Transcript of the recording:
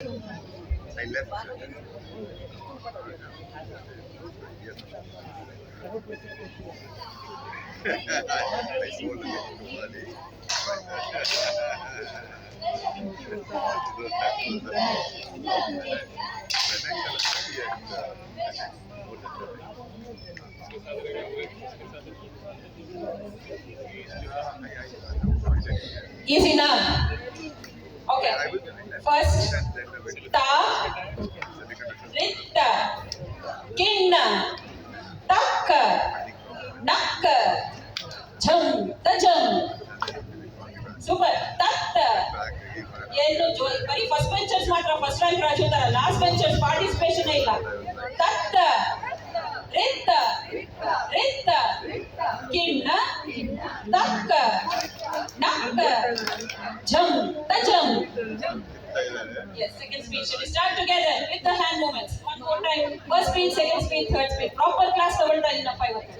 I left. I sold it to money. Easy now. Okay. First, ta, ritta, kinna, takka, nakka, jham, tajam. Super. Tatta. ಏನು ಬರೀ first benchers ಮಾತ್ರ first rank ರಾಜುತ್ತರ last benchers participation ಇಲ್ಲ. ತತ್ತ ರಿತ್ತ ರಿತ್ತ ಕಿಣ್ಣ ತಕ್ಕ ನಕ್ಕ ಝಂ ತಜಂ. Yes, second speed. Should we start together with the hand movements? One more time. First speed, second speed, third speed. Proper class ತಗೊಳ್ತಾ ಇದ್ದೀನಪ್ಪ ಇವತ್ತು.